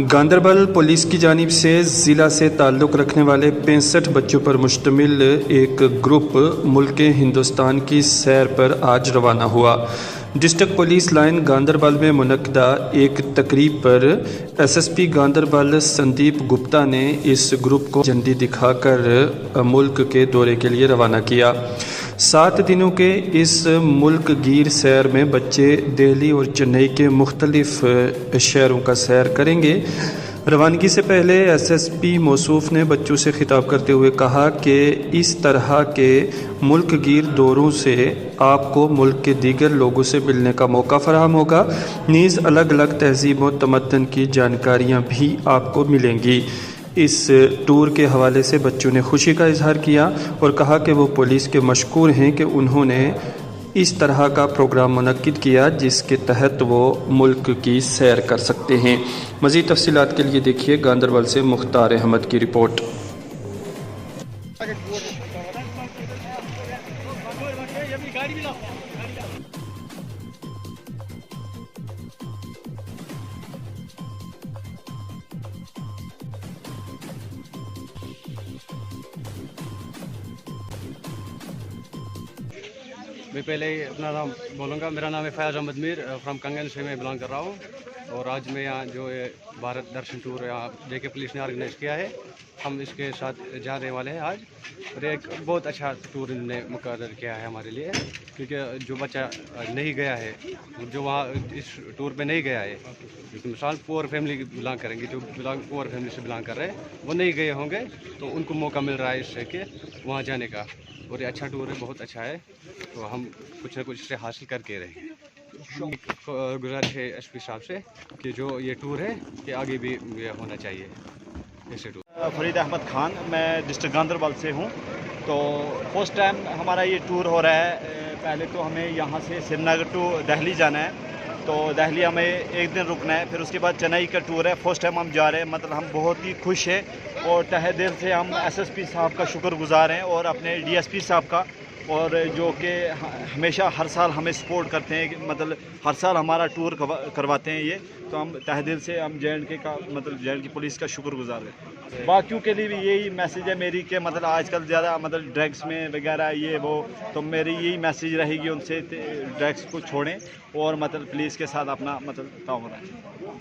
Ganderbal police की जानिब से ज़िला से ताल्लुक़ रखने वाले 65 बच्चों पर मुश्तमिल एक ग्रुप मुल्क हिंदुस्तान की सैर पर आज रवाना हुआ। डिस्ट्रिक्ट पुलिस लाइन गांदरबल में मुनक्किदा एक तकरीब पर एसएसपी गांदरबल संदीप गुप्ता ने इस ग्रुप को झंडी दिखाकर मुल्क के दौरे के लिए रवाना किया। 7 दिनों के इस मुल्क गिर सैर में बच्चे दिल्ली और चेन्नई के मुख्तलिफ शहरों का सैर करेंगे। रवानगी से पहले एसएसपी मौसूफ ने बच्चों से खिताब करते हुए कहा कि इस तरह के मुल्क गिर दौरों से आपको मुल्क के दीगर लोगों से मिलने का मौका फराहम होगा, नीज़ अलग अलग तहज़ीब व तमद्दुन की जानकारियाँ भी आपको मिलेंगी। इस टूर के हवाले से बच्चों ने खुशी का इजहार किया और कहा कि वो पुलिस के मशकूर हैं कि उन्होंने इस तरह का प्रोग्राम मुनक्किद किया जिसके तहत वो मुल्क की सैर कर सकते हैं। मज़ीद तफसीलात के लिए देखिए गांदरबल से मुख्तार अहमद की रिपोर्ट। मैं पहले अपना नाम बोलूँगा। मेरा नाम है फयाज अहमद मीर, फ्रॉम कंगन से मैं बिलोंग कर रहा हूँ। और आज मैं यहाँ जो ये भारत दर्शन टूर यहाँ जेके पुलिस ने ऑर्गेनाइज़ किया है, हम इसके साथ जाने वाले हैं आज। और एक बहुत अच्छा टूर इन्होंने मुकर्रर किया है हमारे लिए, क्योंकि जो बच्चा नहीं गया है, जो वहाँ इस टूर पे नहीं गया है, क्योंकि मिसाल पुअर फैमिली बिलोंग करेंगे, जो पुअर फैमिली से बिलोंग कर रहे हैं वो नहीं गए होंगे, तो उनको मौका मिल रहा है इससे कि वहाँ जाने का। और ये अच्छा टूर है, बहुत अच्छा है, तो हम कुछ ना कुछ इससे हासिल करके रहे हैं। गुजारिश है एसपी साहब से कि जो ये टूर है कि आगे भी ये होना चाहिए ऐसे टूर। फरीद अहमद खान, मैं डिस्ट्रिक्ट गांदरबल से हूँ। तो फर्स्ट टाइम हमारा ये टूर हो रहा है। पहले तो हमें यहाँ से श्रीनगर टू दिल्ली जाना है, तो दिल्ली हमें एक दिन रुकना है, फिर उसके बाद चेन्नई का टूर है। फर्स्ट टाइम हम जा रहे हैं, मतलब हम बहुत ही खुश हैं और तहे दिल से हम एसएसपी साहब का शुक्रगुजार हैं और अपने डीएसपी साहब का, और जो कि हमेशा हर साल हमें सपोर्ट करते हैं, मतलब हर साल हमारा टूर करवाते हैं ये। तो हम तहे दिल से हम जे.एंड.के का, मतलब जे.एंड.के पुलिस का शुक्रगुजार हैं। बाकियों के लिए भी यही मैसेज है मेरी कि मतलब आजकल ज़्यादा मतलब ड्रग्स में वगैरह ये वो, तो मेरी यही मैसेज रहेगी उनसे, ड्रग्स को छोड़ें और मतलब पुलिस के साथ अपना मतलब ताउन रखें।